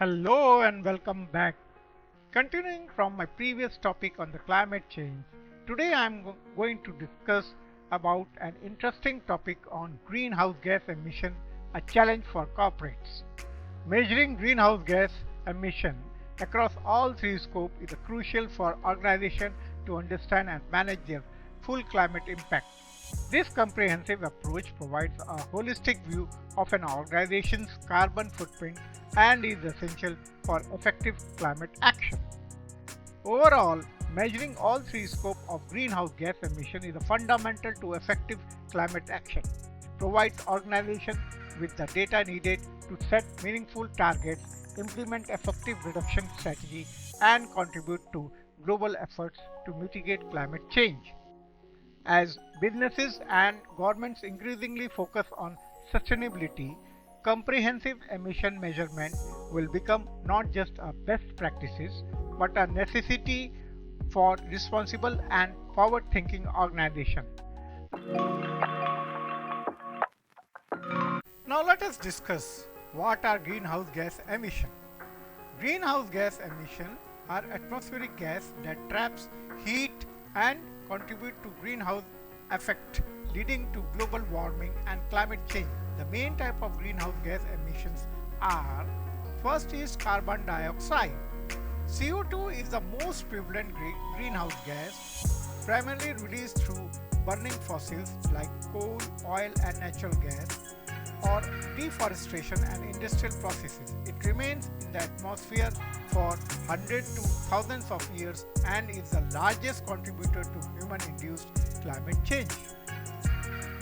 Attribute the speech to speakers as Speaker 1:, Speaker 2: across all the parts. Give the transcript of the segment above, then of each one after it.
Speaker 1: Hello and welcome back. Continuing from my previous topic on the climate change, today I am going to discuss about an interesting topic on greenhouse gas emission, a challenge for corporates. Measuring greenhouse gas emission across all three scopes is crucial for organizations to understand and manage their full climate impact. This comprehensive approach provides a holistic view of an organization's carbon footprint and is essential for effective climate action. Overall, measuring all three scopes of greenhouse gas emission is fundamental to effective climate action. It provides organizations with the data needed to set meaningful targets, implement effective reduction strategies, and contribute to global efforts to mitigate climate change. As businesses and governments increasingly focus on sustainability, comprehensive emission measurement will become not just a best practices but a necessity for responsible and forward-thinking organizations. Now let us discuss what are greenhouse gas emissions. Greenhouse gas emissions are atmospheric gas that traps heat and contribute to greenhouse effect, leading to global warming and climate change. The main type of greenhouse gas emissions are: first is carbon dioxide. CO2 is the most prevalent greenhouse gas, primarily released through burning fossils like coal, oil and natural gas, or deforestation and industrial processes. It remains in the atmosphere for hundreds to thousands of years and is the largest contributor to human-induced climate change.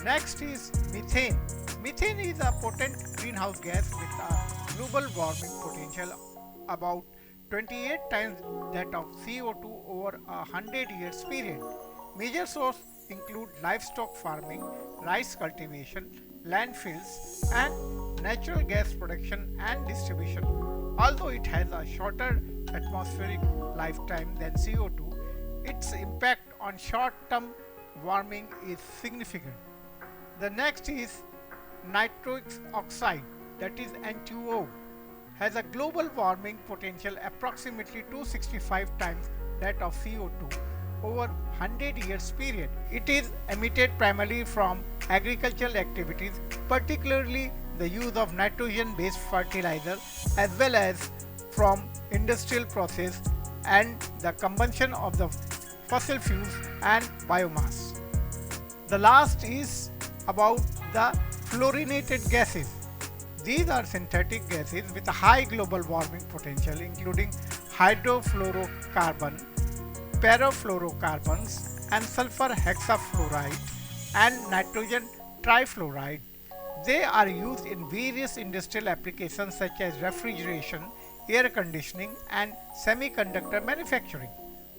Speaker 1: Next is methane. Methane is a potent greenhouse gas with a global warming potential about 28 times that of CO2 over a 100 years period. Major sources include livestock farming, rice cultivation, landfills, and natural gas production and distribution. Although it has a shorter atmospheric lifetime than CO2, its impact on short-term warming is significant. The next is nitric oxide, that is N2O, has a global warming potential approximately 265 times that of CO2 over 100 years period. It is emitted primarily from agricultural activities, particularly the use of nitrogen-based fertilizer, as well as from industrial process and the combustion of the fossil fuels and biomass. The last is about the fluorinated gases. These are synthetic gases with a high global warming potential, including hydrofluorocarbon, perfluorocarbons, and sulfur hexafluoride and nitrogen trifluoride. They are used in various industrial applications such as refrigeration, air conditioning, and semiconductor manufacturing.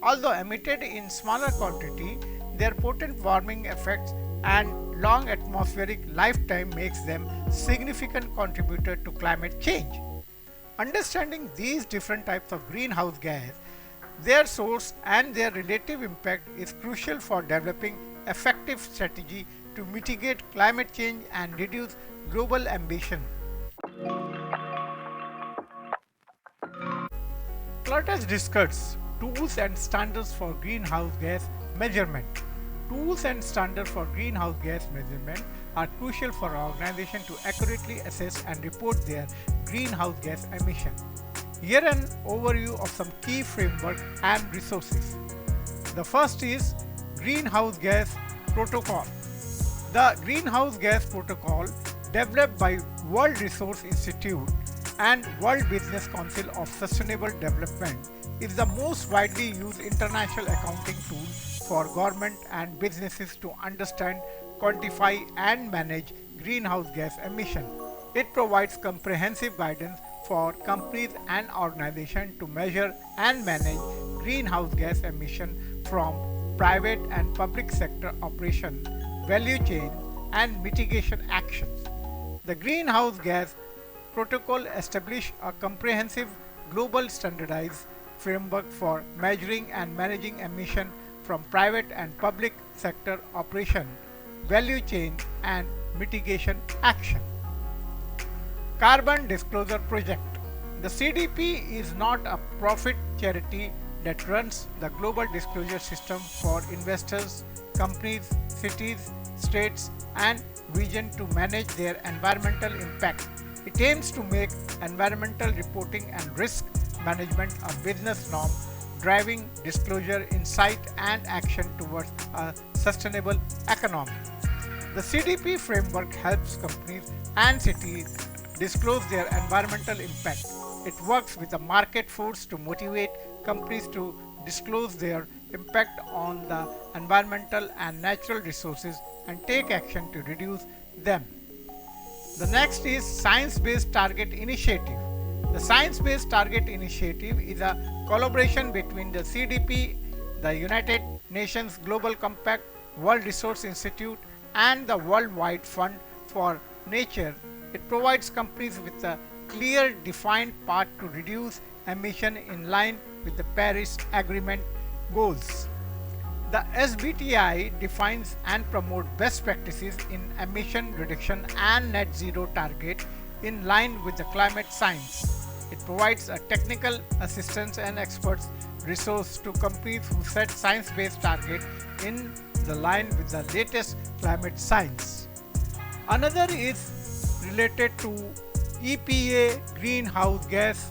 Speaker 1: Although emitted in smaller quantity, their potent warming effects and long atmospheric lifetime makes them significant contributor to climate change. Understanding these different types of greenhouse gas, their source and their relative impact is crucial for developing effective strategy to mitigate climate change and reduce global ambition. Let us discuss tools and standards for greenhouse gas measurement. Tools and standards for greenhouse gas measurement are crucial for organizations to accurately assess and report their greenhouse gas emissions. Here an overview of some key framework and resources. The first is Greenhouse Gas Protocol. The Greenhouse Gas Protocol, developed by World Resources Institute and World Business Council of Sustainable Development, is the most widely used international accounting tool for government and businesses to understand, quantify, and manage greenhouse gas emissions. It provides comprehensive guidance for companies and organizations to measure and manage greenhouse gas emissions from private and public sector operations, value chain, and mitigation actions. The Greenhouse Gas Protocol establishes a comprehensive global standardized framework for measuring and managing emissions from private and public sector operation, value chain, and mitigation action. Carbon Disclosure Project. The CDP is not a profit charity that runs the global disclosure system for investors, companies, cities, states, and regions to manage their environmental impact. It aims to make environmental reporting and risk management a business norm, driving disclosure, insight, and action towards a sustainable economy. The CDP framework helps companies and cities disclose their environmental impact. It works with the market force to motivate companies to disclose their impact on the environmental and natural resources and take action to reduce them. The next is Science-Based Target Initiative. The Science-Based Target Initiative is a collaboration between the CDP, the United Nations Global Compact, World Resource Institute, and the Worldwide Fund for Nature. It provides companies with a clear defined path to reduce emission in line with the Paris Agreement goals. The SBTi defines and promotes best practices in emission reduction and net zero target in line with the climate science. It provides a technical assistance and experts resource to companies who set science-based targets in the line with the latest climate science. Another is related to EPA Greenhouse Gas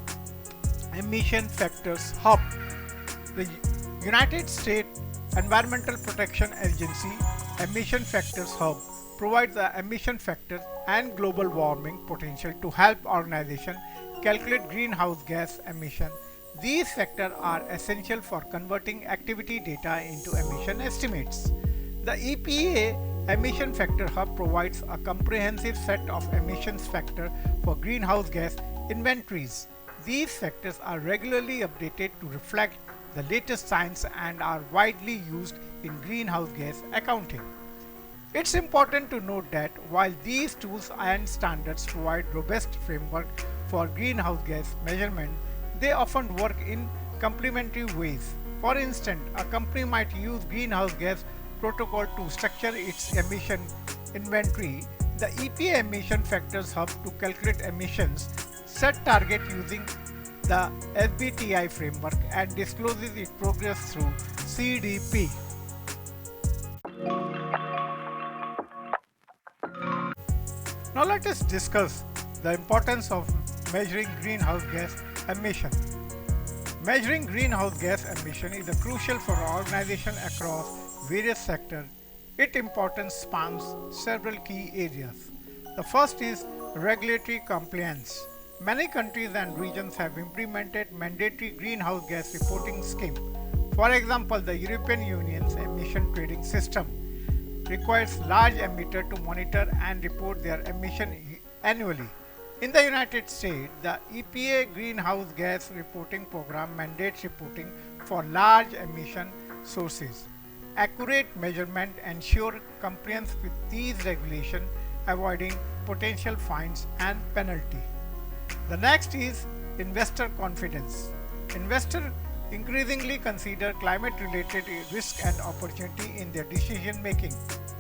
Speaker 1: Emission Factors Hub. The United States Environmental Protection Agency Emission Factors Hub provides the emission factors and global warming potential to help organizations calculate greenhouse gas emission. These factors are essential for converting activity data into emission estimates. The EPA Emission Factor Hub provides a comprehensive set of emissions factors for greenhouse gas inventories. These factors are regularly updated to reflect the latest science and are widely used in greenhouse gas accounting. It's important to note that while these tools and standards provide robust framework for greenhouse gas measurement, they often work in complementary ways. For instance, a company might use greenhouse gas protocol to structure its emission inventory. The EPA Emission Factors Hub to calculate emissions, set target using the SBTi framework, and discloses its progress through CDP. Now let us discuss the importance of measuring greenhouse gas emission. Measuring greenhouse gas emission is crucial for organizations across various sectors. Its importance spans several key areas. The first is regulatory compliance. Many countries and regions have implemented mandatory greenhouse gas reporting scheme. For example, the European Union's emission trading system requires large emitters to monitor and report their emission annually. In the United States, the EPA Greenhouse Gas Reporting Program mandates reporting for large emission sources. Accurate measurement ensure compliance with these regulations, avoiding potential fines and penalty. The next is investor confidence. Investors increasingly consider climate-related risk and opportunity in their decision making.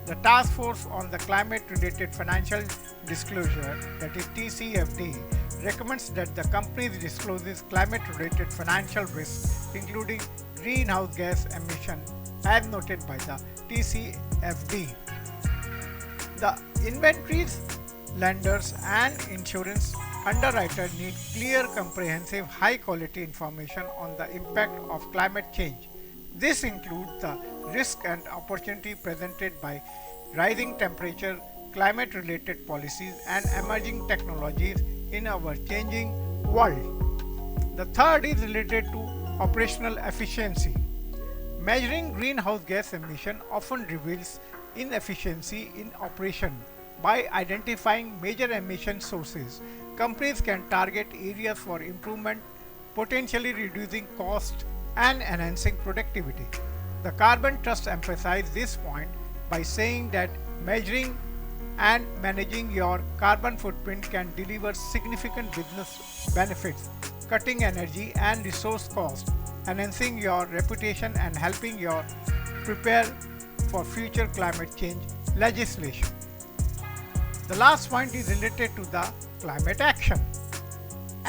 Speaker 1: The Task Force on the Climate-Related Financial Disclosure, that is TCFD, recommends that the companies discloses climate-related financial risks, including greenhouse gas emission, as noted by the TCFD. The inventories, lenders, and insurance underwriters need clear, comprehensive, high-quality information on the impact of climate change. This includes the risk and opportunity presented by rising temperature, climate-related policies, and emerging technologies in our changing world. The third is related to operational efficiency. Measuring greenhouse gas emission often reveals inefficiency in operation. By identifying major emission sources, companies can target areas for improvement, potentially reducing cost and enhancing productivity. The Carbon Trust emphasizes this point by saying that measuring and managing your carbon footprint can deliver significant business benefits, cutting energy and resource costs, enhancing your reputation, and helping you prepare for future climate change legislation. The last point is related to the climate action.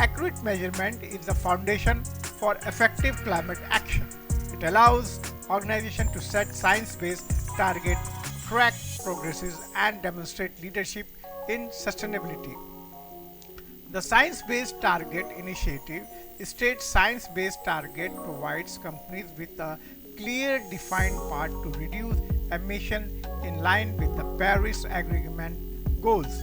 Speaker 1: Accurate measurement is the foundation for effective climate action. It allows organizations to set science-based targets, track progresses, and demonstrate leadership in sustainability. The Science-Based Target Initiative states science-based target provides companies with a clear defined path to reduce emission in line with the Paris Agreement goals.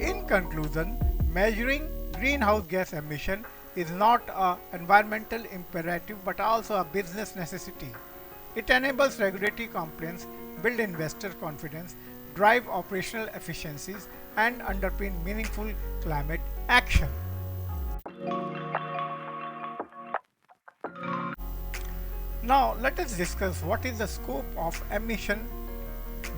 Speaker 1: In conclusion, measuring greenhouse gas emission is not an environmental imperative but also a business necessity. It enables regulatory compliance, build investor confidence, drive operational efficiencies, and underpin meaningful climate action. Now let us discuss what is the scope of emission.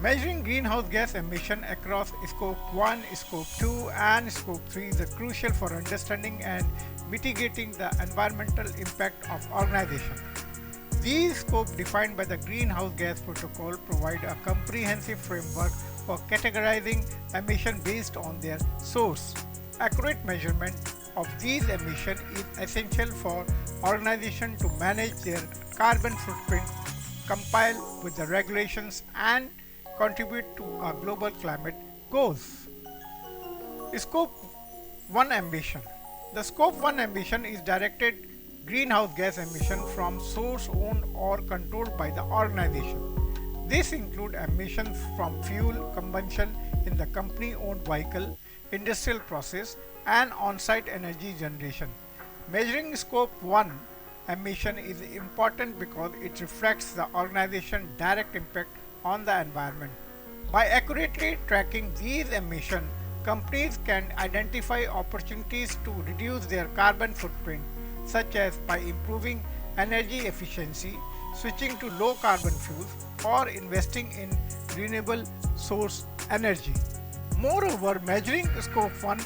Speaker 1: Measuring greenhouse gas emission across Scope 1, Scope 2 and Scope 3 is crucial for understanding and mitigating the environmental impact of organizations. These scopes defined by the Greenhouse Gas Protocol provide a comprehensive framework for categorizing emissions based on their source. Accurate measurement of these emissions is essential for organizations to manage their carbon footprint, comply with the regulations, and contribute to our global climate goals. Scope 1 emission. The Scope 1 emission is directed greenhouse gas emission from source owned or controlled by the organization. This includes emissions from fuel combustion in the company owned vehicle, industrial process, and on-site energy generation. Measuring Scope 1 emission is important because it reflects the organization's direct impact on the environment. By accurately tracking these emissions, companies can identify opportunities to reduce their carbon footprint, such as by improving energy efficiency, switching to low carbon fuels, or investing in renewable source energy. Moreover, measuring Scope 1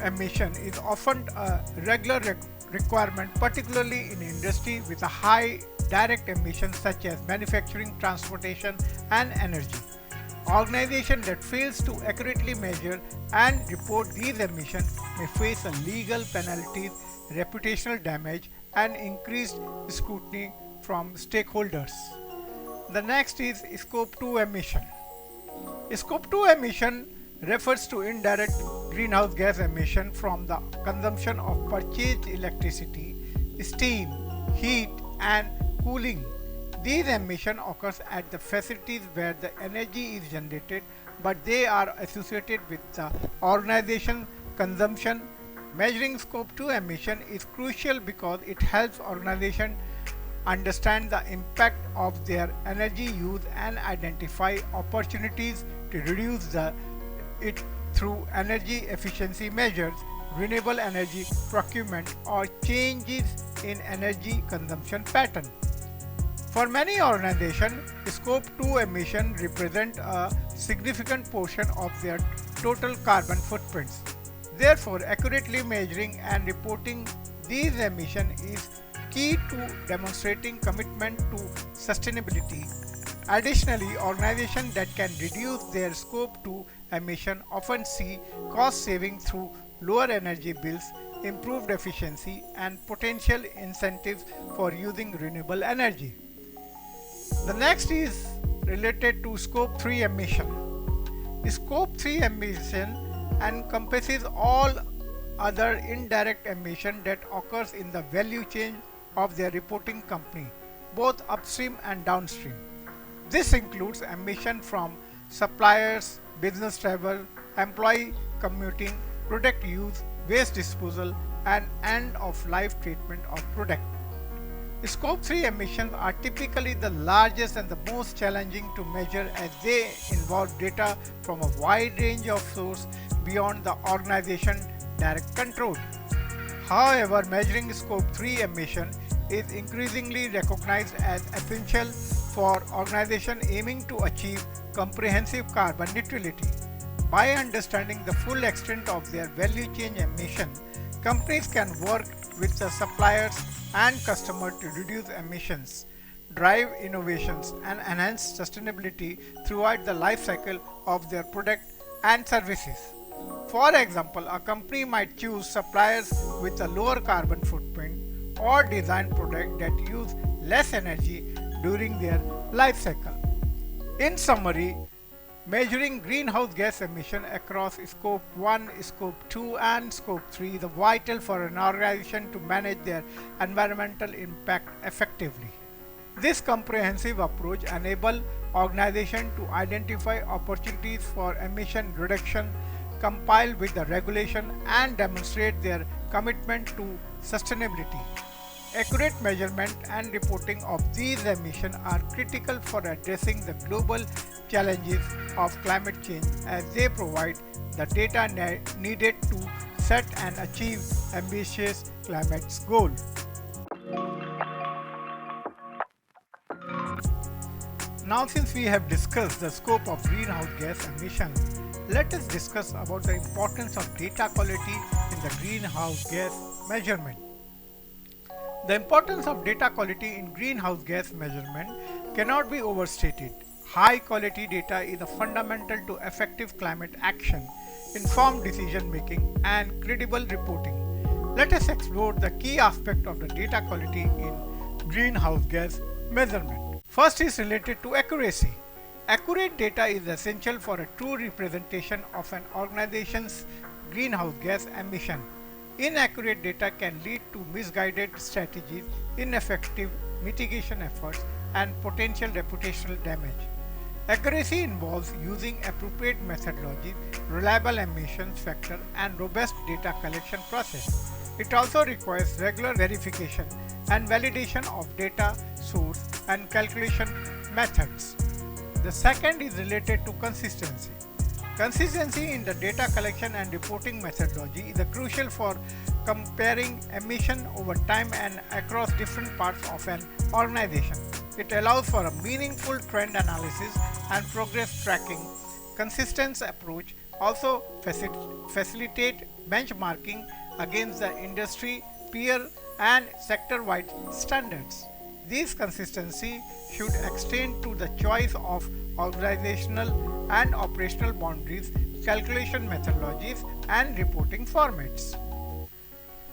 Speaker 1: emission is often a regular requirement, particularly in industry with a high direct emissions such as manufacturing, transportation, and energy. Organizations that fails to accurately measure and report these emissions may face a legal penalties, reputational damage, and increased scrutiny from stakeholders. The next is Scope 2 emission. Scope 2 emission refers to indirect greenhouse gas emission from the consumption of purchased electricity, steam, heat, and cooling. These emissions occurs at the facilities where the energy is generated, but they are associated with the organization consumption. Measuring Scope 2 emission is crucial because it helps organizations understand the impact of their energy use and identify opportunities to reduce it through energy efficiency measures, renewable energy procurement, or changes in energy consumption pattern. For many organizations, Scope 2 emissions represent a significant portion of their total carbon footprints. Therefore, accurately measuring and reporting these emissions is key to demonstrating commitment to sustainability. Additionally, organizations that can reduce their Scope 2 emission often see cost saving through lower energy bills, improved efficiency, and potential incentives for using renewable energy. The next is related to Scope 3 emission. Scope 3 emission encompasses all other indirect emission that occurs in the value chain of their reporting company, both upstream and downstream. This includes emission from suppliers, business travel, employee commuting, product use, waste disposal, and end-of-life treatment of product. Scope 3 emissions are typically the largest and the most challenging to measure as they involve data from a wide range of sources beyond the organization's direct control. However, measuring Scope 3 emissions is increasingly recognized as essential for organizations aiming to achieve comprehensive carbon neutrality. By understanding the full extent of their value chain emission, companies can work with the suppliers and customers to reduce emissions, drive innovations, and enhance sustainability throughout the life cycle of their product and services. For example, a company might choose suppliers with a lower carbon footprint or design products that use less energy during their life cycle. In summary, measuring greenhouse gas emission across Scope 1, Scope 2 and Scope 3 is vital for an organization to manage their environmental impact effectively. This comprehensive approach enables organizations to identify opportunities for emission reduction, comply with the regulation and demonstrate their commitment to sustainability. Accurate measurement and reporting of these emissions are critical for addressing the global challenges of climate change as they provide the data needed to set and achieve ambitious climate goals. Now, since we have discussed the scope of greenhouse gas emissions, let us discuss about the importance of data quality in the greenhouse gas measurement. The importance of data quality in greenhouse gas measurement cannot be overstated. High quality data is fundamental to effective climate action, informed decision making, and credible reporting. Let us explore the key aspects of the data quality in greenhouse gas measurement. First is related to accuracy. Accurate data is essential for a true representation of an organization's greenhouse gas emission. Inaccurate data can lead to misguided strategies, ineffective mitigation efforts, and potential reputational damage. Accuracy involves using appropriate methodology, reliable emissions factor, and robust data collection process. It also requires regular verification and validation of data source and calculation methods. The second is related to consistency. Consistency in the data collection and reporting methodology is crucial for comparing emission over time and across different parts of an organization. It allows for a meaningful trend analysis and progress tracking. Consistent approach also facilitate benchmarking against the industry, peer and sector-wide standards. This consistency should extend to the choice of organizational and operational boundaries, calculation methodologies, and reporting formats.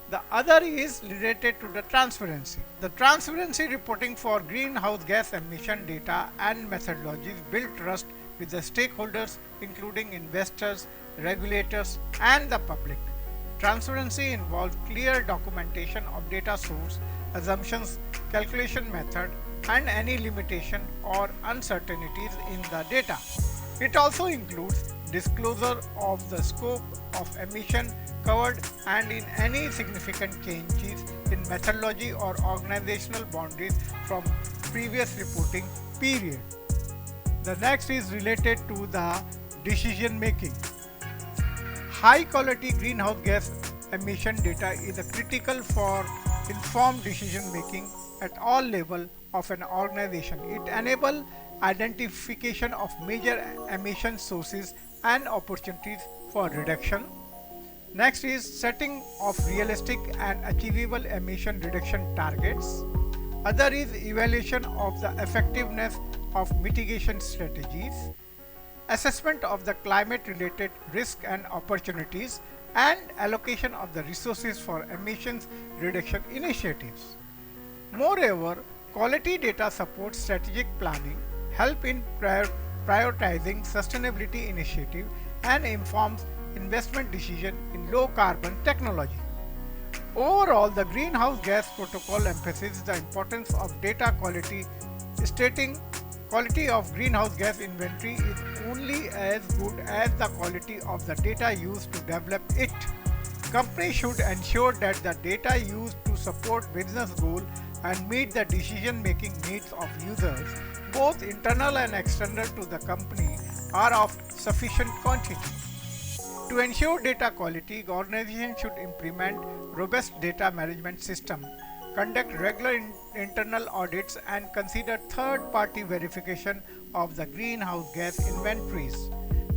Speaker 1: The other is related to the transparency. The transparency reporting for greenhouse gas emission data and methodologies build trust with the stakeholders, including investors, regulators, and the public. Transparency involves clear documentation of data source, assumptions, calculation method, and any limitation or uncertainties in the data. It also includes disclosure of the scope of emission covered and in any significant changes in methodology or organizational boundaries from previous reporting period. The next is related to the decision making. High quality greenhouse gas emission data is critical for informed decision making at all levels of an organization. It enables identification of major emission sources and opportunities for reduction. Next is setting of realistic and achievable emission reduction targets. Other is evaluation of the effectiveness of mitigation strategies, assessment of the climate related risk and opportunities, and allocation of the resources for emissions reduction initiatives. Moreover, quality data supports strategic planning, help in prioritizing sustainability initiatives, and informs investment decision in low carbon technology. Overall, the Greenhouse Gas Protocol emphasizes the importance of data quality, stating quality of greenhouse gas inventory is only as good as the quality of the data used to develop it. Companies should ensure that the data used to support business goals and meet the decision-making needs of users, both internal and external to the company, are of sufficient quantity. To ensure data quality, organizations should implement robust data management system, conduct regular internal audits, and consider third-party verification of the greenhouse gas inventories.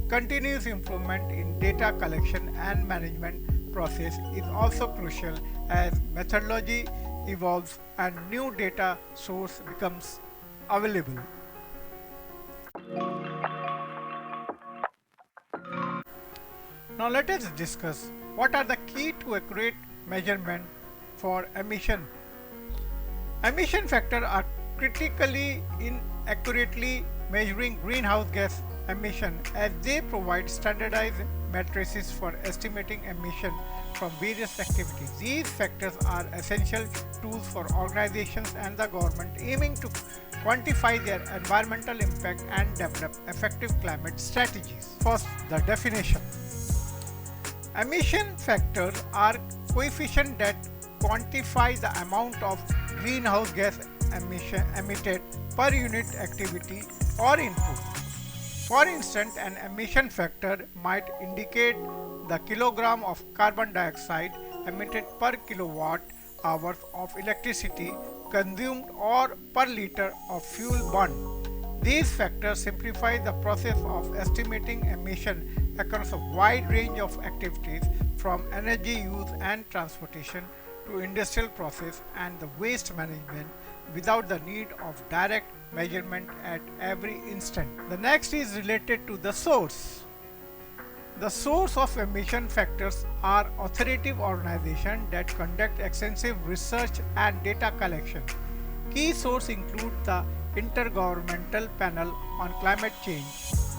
Speaker 1: Continuous improvement in data collection and management process is also crucial as methodology evolves and new data source becomes available. Now let us discuss what are the key to accurate measurement for emission. Emission factors are critically in accurately measuring greenhouse gas emission as they provide standardized matrices for estimating emission from various activities. These factors are essential tools for organizations and the government aiming to quantify their environmental impact and develop effective climate strategies. First, the definition. Emission factors are coefficients that quantify the amount of greenhouse gas emission emitted per unit activity or input. For instance, an emission factor might indicate the kilogram of carbon dioxide emitted per kilowatt hours of electricity consumed or per liter of fuel burned. These factors simplify the process of estimating emission across a wide range of activities from energy use and transportation to industrial process and the waste management without the need of direct measurement at every instant. The next is related to the source. The source of emission factors are authoritative organizations that conduct extensive research and data collection. Key sources include the Intergovernmental Panel on Climate Change,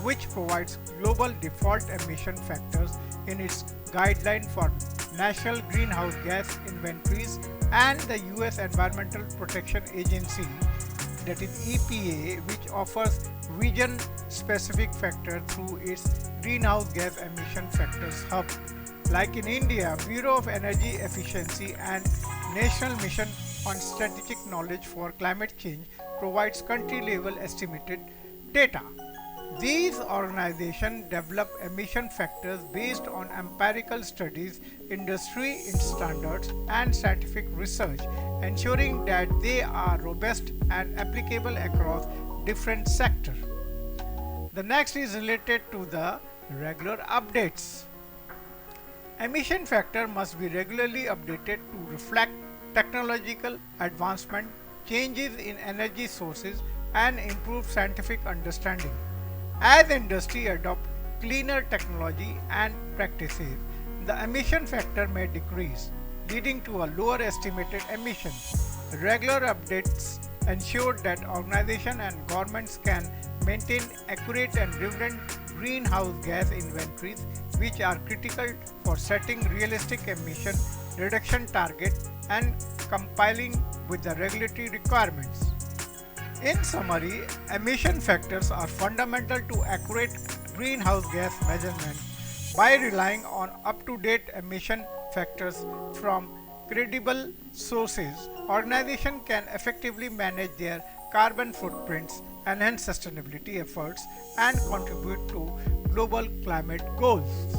Speaker 1: which provides global default emission factors in its guideline for national greenhouse gas inventories, and the US Environmental Protection Agency, that is EPA, which offers region-specific factors through its greenhouse gas emission factors hub. Like in India, Bureau of Energy Efficiency and National Mission on Strategic Knowledge for Climate Change provides country-level estimated data. These organizations develop emission factors based on empirical studies, industry standards, and scientific research, ensuring that they are robust and applicable across different sectors. The next is related to the regular updates. Emission factor must be regularly updated to reflect technological advancement, changes in energy sources, and improved scientific understanding. As industry adopts cleaner technology and practices, the emission factor may decrease, leading to a lower estimated emission. Regular updates ensure that organizations and governments can maintain accurate and relevant greenhouse gas inventories, which are critical for setting realistic emission reduction targets and complying with the regulatory requirements. In summary, emission factors are fundamental to accurate greenhouse gas measurement. By relying on up-to-date emission factors from credible sources, organizations can effectively manage their carbon footprints, enhance sustainability efforts, and contribute to global climate goals.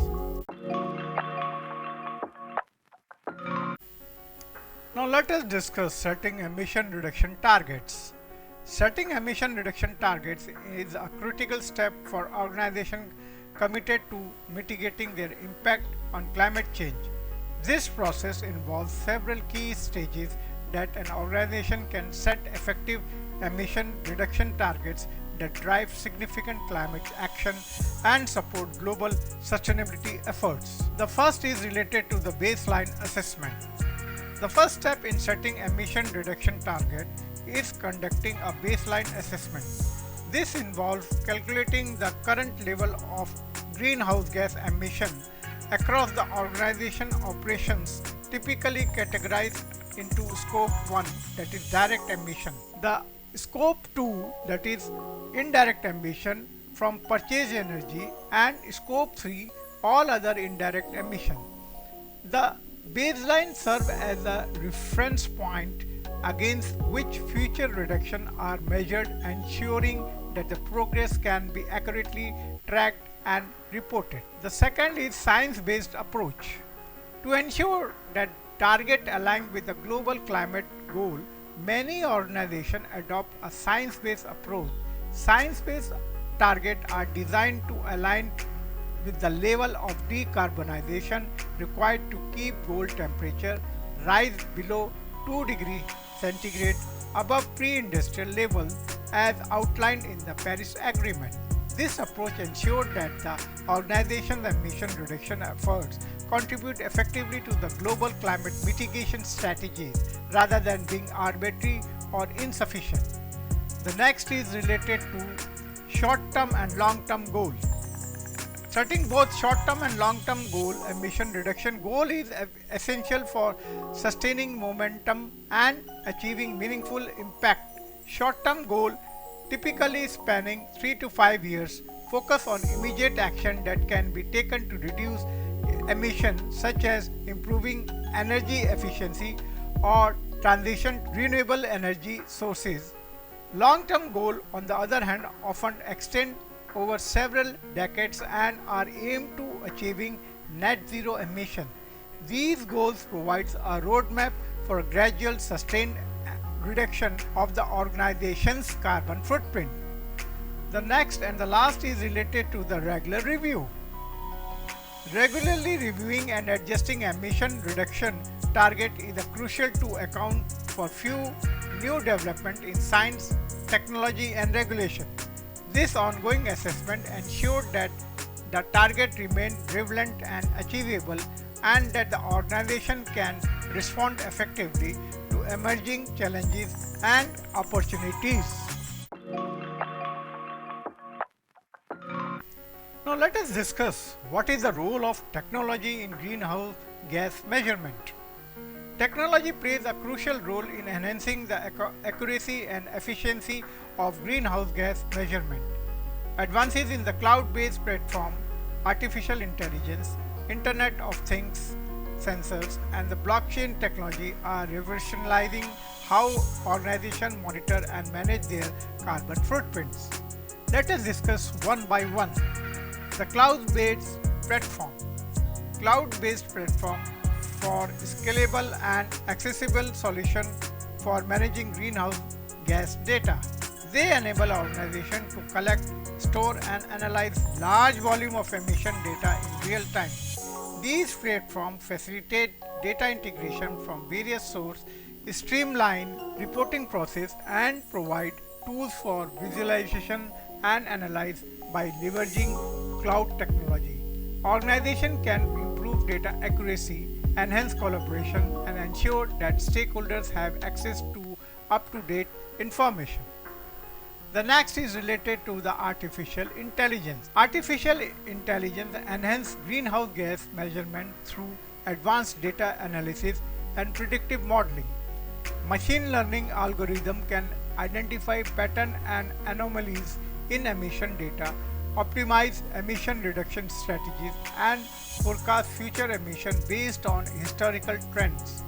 Speaker 1: Now let us discuss setting emission reduction targets. Setting emission reduction targets is a critical step for organizations committed to mitigating their impact on climate change. This process involves several key stages that an organization can set effective emission reduction targets that drive significant climate action and support global sustainability efforts. The first is related to the baseline assessment. The first step in setting emission reduction target is conducting a baseline assessment. This involves calculating the current level of greenhouse gas emission across the organization operations, typically categorized into Scope 1, that is direct emission, the Scope 2, that is indirect emission from purchased energy, and Scope 3, all other indirect emission. The baseline serves as a reference point against which future reductions are measured, ensuring that the progress can be accurately tracked and reported. The second is science-based approach. To ensure that target align with the global climate goal, many organizations adopt a science-based approach. Science-based targets are designed to align with the level of decarbonization required to keep goal temperature rise below 2 degrees centigrade above pre-industrial level as outlined in the Paris Agreement. This approach ensured that the organization's emission reduction efforts contribute effectively to the global climate mitigation strategies rather than being arbitrary or insufficient. The next is related to short-term and long-term goals. Setting both short-term and long-term goal, emission reduction goal is essential for sustaining momentum and achieving meaningful impact. Short-term goal, typically spanning 3 to 5 years, focus on immediate action that can be taken to reduce emissions, such as improving energy efficiency or transition to renewable energy sources. Long-term goals, on the other hand, often extend over several decades and are aimed to achieving net zero emission. These goals provide a roadmap for a gradual sustained reduction of the organization's carbon footprint. The next and the last is related to the regular review. Regularly reviewing and adjusting emission reduction target is crucial to account for few new development in science, technology and regulation. This ongoing assessment ensured that the target remained relevant and achievable, and that the organization can respond effectively to emerging challenges and opportunities. Now let us discuss what is the role of technology in greenhouse gas measurement. Technology plays a crucial role in enhancing the accuracy and efficiency of greenhouse gas measurement. Advances in the cloud-based platform, artificial intelligence, Internet of Things, sensors, and the blockchain technology are revolutionizing how organizations monitor and manage their carbon footprints. Let us discuss one by one. The cloud-based platform. Cloud-based platform for scalable and accessible solution for managing greenhouse gas data. They enable organizations to collect, store and analyze large volume of emission data in real time. These platforms facilitate data integration from various sources, streamline reporting process and provide tools for visualization and analysis by leveraging cloud technology. Organizations can improve data accuracy, enhance collaboration and ensure that stakeholders have access to up-to-date information. The next is related to the artificial intelligence. Artificial intelligence enhances greenhouse gas measurement through advanced data analysis and predictive modeling. Machine learning algorithms can identify patterns and anomalies in emission data, optimize emission reduction strategies, and forecast future emissions based on historical trends.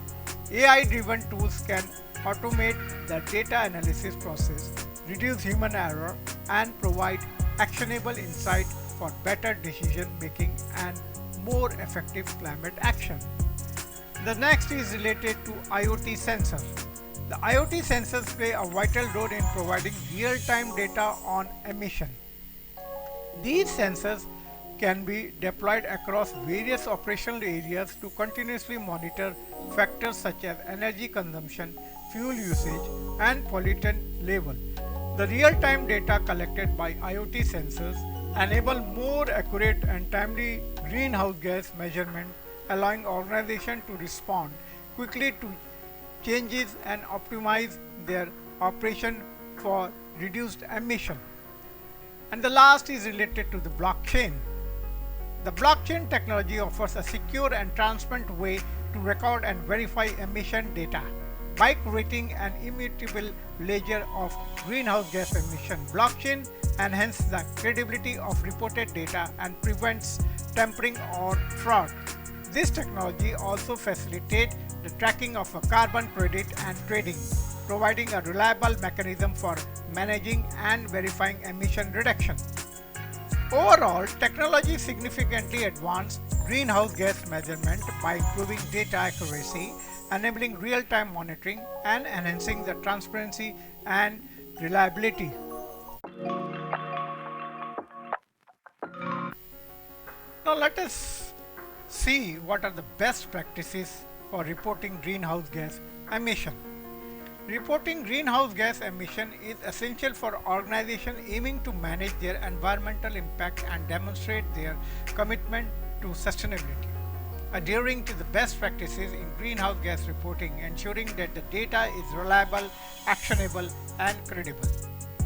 Speaker 1: AI-driven tools can automate the data analysis process, reduce human error, and provide actionable insight for better decision making and more effective climate action. The next is related to IoT sensors. The IoT sensors play a vital role in providing real-time data on emission. These sensors can be deployed across various operational areas to continuously monitor factors such as energy consumption, fuel usage, and pollutant level. The real-time data collected by IoT sensors enable more accurate and timely greenhouse gas measurement, allowing organizations to respond quickly to changes and optimize their operation for reduced emission. And the last is related to the blockchain. The blockchain technology offers a secure and transparent way to record and verify emission data. By creating an immutable ledger of greenhouse gas emission, blockchain enhances the credibility of reported data and prevents tampering or fraud. This technology also facilitates the tracking of a carbon credit and trading, providing a reliable mechanism for managing and verifying emission reduction. Overall, technology significantly advanced greenhouse gas measurement by improving data accuracy, enabling real-time monitoring, and enhancing the transparency and reliability. Now let us see what are the best practices for reporting greenhouse gas emission. Reporting greenhouse gas emission is essential for organizations aiming to manage their environmental impact and demonstrate their commitment to sustainability. Adhering to the best practices in greenhouse gas reporting, ensuring that the data is reliable, actionable, and credible.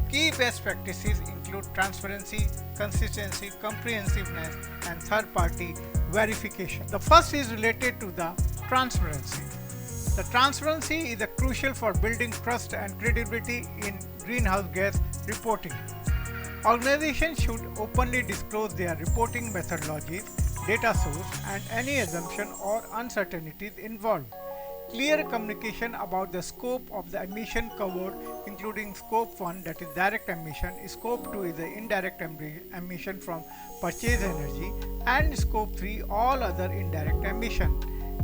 Speaker 1: Key best practices include transparency, consistency, comprehensiveness, and third-party verification. The first is related to the transparency. The transparency is crucial for building trust and credibility in greenhouse gas reporting. Organizations should openly disclose their reporting methodologies, data source, and any assumption or uncertainties involved. Clear communication about the scope of the emission covered, including scope 1, that is direct emission, scope 2 is the indirect emission from purchased energy, and scope 3 all other indirect emission,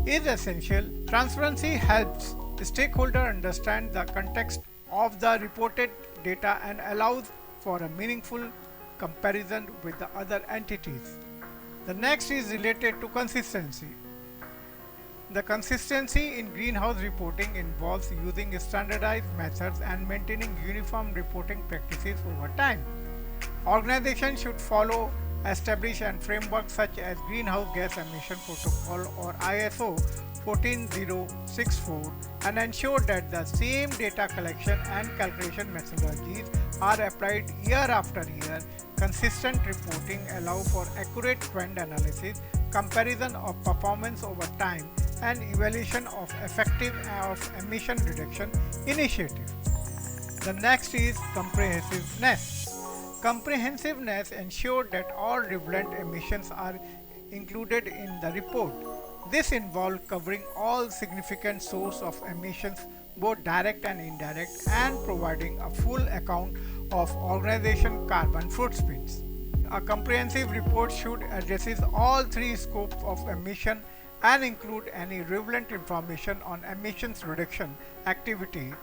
Speaker 1: is essential. Transparency helps the stakeholder understand the context of the reported data and allows for a meaningful comparison with the other entities. The next is related to consistency. The consistency in greenhouse reporting involves using standardized methods and maintaining uniform reporting practices over time. Organizations should follow established frameworks such as Greenhouse Gas Emission Protocol or ISO 14064 and ensure that the same data collection and calculation methodologies are applied year after year. Consistent reporting allows for accurate trend analysis, comparison of performance over time, and evaluation of effectiveness of emission reduction initiatives. The next is comprehensiveness. Comprehensiveness ensures that all relevant emissions are included in the report. This involves covering all significant sources of emissions, both direct and indirect, and providing a full account of organization carbon footprints. A comprehensive report should address all three scopes of emission and include any relevant information on emissions reduction activity,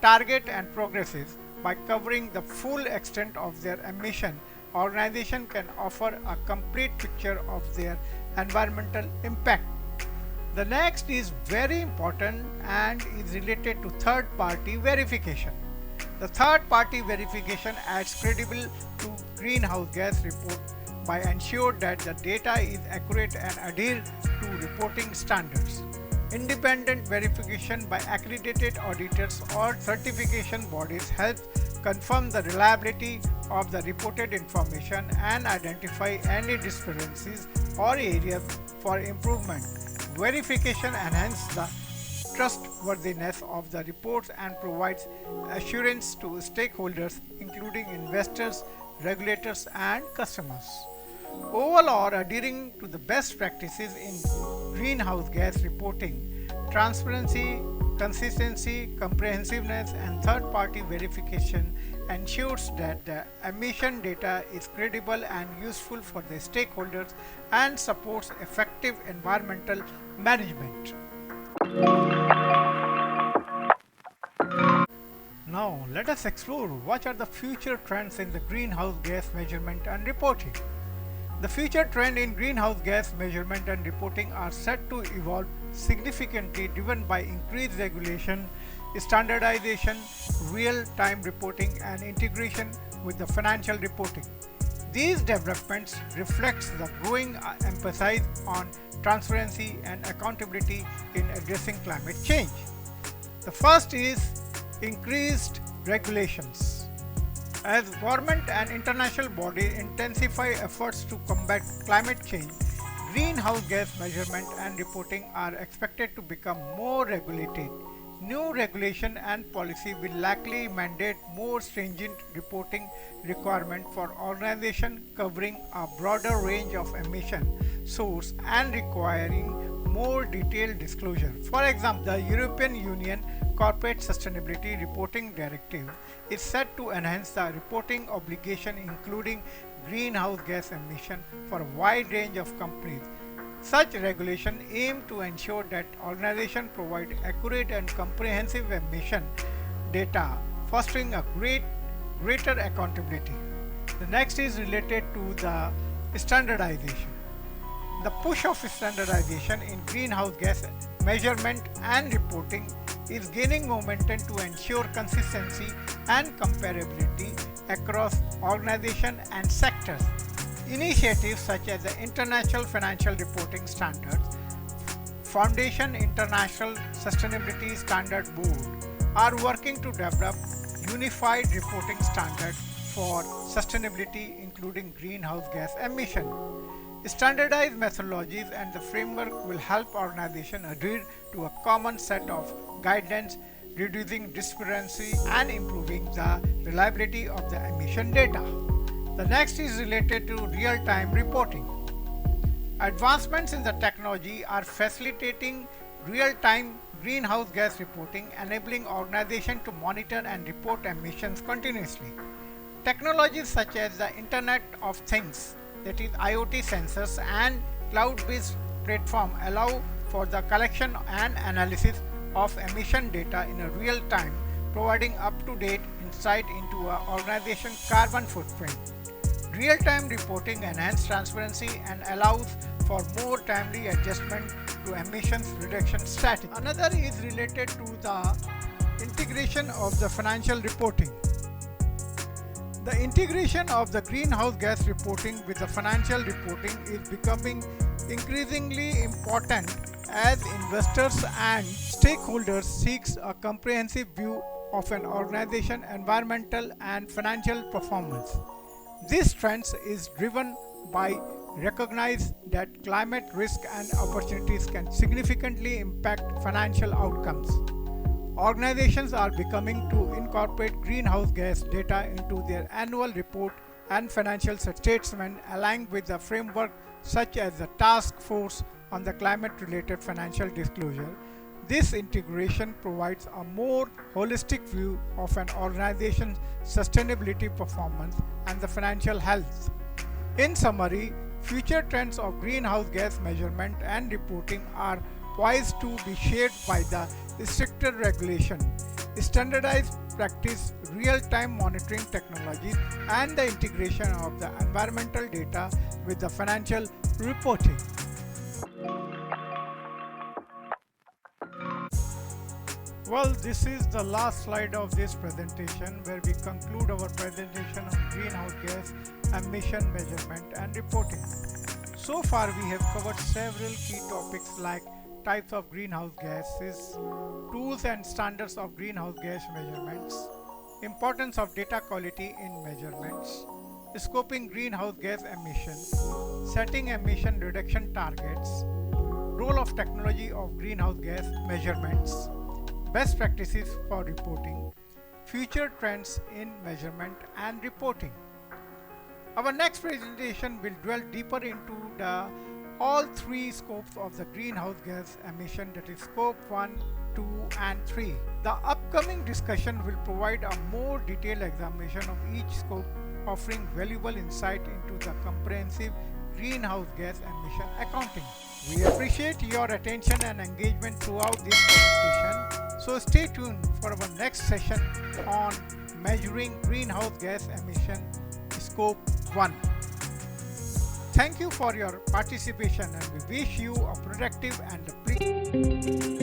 Speaker 1: target and progresses. By covering the full extent of their emission, organization can offer a complete picture of their environmental impact. The next is very important and is related to third-party verification. The third-party verification adds credibility to greenhouse gas report by ensuring that the data is accurate and adhere to reporting standards. Independent verification by accredited auditors or certification bodies helps confirm the reliability of the reported information and identify any discrepancies or areas for improvement. Verification enhances the trustworthiness of the reports and provides assurance to stakeholders including investors, regulators, and customers. Overall, adhering to the best practices in greenhouse gas reporting, transparency, consistency, comprehensiveness, and third-party verification ensures that the emission data is credible and useful for the stakeholders and supports effective environmental management. Now, let us explore what are the future trends in the greenhouse gas measurement and reporting. The future trend in greenhouse gas measurement and reporting are set to evolve significantly, driven by increased regulation, standardization, real-time reporting, and integration with the financial reporting. These developments reflect the growing emphasis on transparency and accountability in addressing climate change. The first is increased regulations. As government and international bodies intensify efforts to combat climate change, greenhouse gas measurement and reporting are expected to become more regulated. New regulation and policy will likely mandate more stringent reporting requirements for organizations covering a broader range of emission sources and requiring more detailed disclosure. For example, the European Union Corporate Sustainability Reporting Directive is set to enhance the reporting obligation including greenhouse gas emission for a wide range of companies. Such regulations aim to ensure that organizations provide accurate and comprehensive emission data, fostering a greater accountability. The next is related to the standardization. The push of standardization in greenhouse gas measurement and reporting is gaining momentum to ensure consistency and comparability across organizations and sectors. Initiatives such as the International Financial Reporting Standards, Foundation International Sustainability Standard Board are working to develop unified reporting standards for sustainability, including greenhouse gas emission. Standardized methodologies and the framework will help organizations adhere to a common set of guidelines, reducing disparity and improving the reliability of the emission data. The next is related to real-time reporting. Advancements in the technology are facilitating real-time greenhouse gas reporting, enabling organizations to monitor and report emissions continuously. Technologies such as the Internet of Things, that is IoT sensors and cloud-based platform allow for the collection and analysis of emission data in a real time, providing up-to-date insight into an organization's carbon footprint. Real-time reporting enhances transparency and allows for more timely adjustment to emissions reduction strategy. Another is related to the integration of the financial reporting. The integration of the greenhouse gas reporting with the financial reporting is becoming increasingly important as investors and stakeholders seek a comprehensive view of an organization's environmental and financial performance. This trend is driven by recognize that climate risk and opportunities can significantly impact financial outcomes. Organizations are beginning to incorporate greenhouse gas data into their annual report and financial statement, aligned with the framework such as the Task Force on the Climate-Related Financial Disclosure. This integration provides a more holistic view of an organization's sustainability performance and the financial health. In summary, future trends of greenhouse gas measurement and reporting are poised to be shaped by the stricter regulation, standardized practice, real-time monitoring technologies, and the integration of the environmental data with the financial reporting. Well, this is the last slide of this presentation where we conclude our presentation on greenhouse gas emission measurement and reporting. So far we have covered several key topics like types of greenhouse gases, tools and standards of greenhouse gas measurements, importance of data quality in measurements, scoping greenhouse gas emissions, setting emission reduction targets, role of technology of greenhouse gas measurements, best practices for reporting, future trends in measurement and reporting. Our next presentation will dwell deeper into all three scopes of the greenhouse gas emission, that is scope 1, 2 and 3. The upcoming discussion will provide a more detailed examination of each scope, offering valuable insight into the comprehensive greenhouse gas emission accounting. We appreciate your attention and engagement throughout this presentation. So stay tuned for our next session on measuring greenhouse gas emission scope 1. Thank you for your participation and we wish you a productive and a pleasant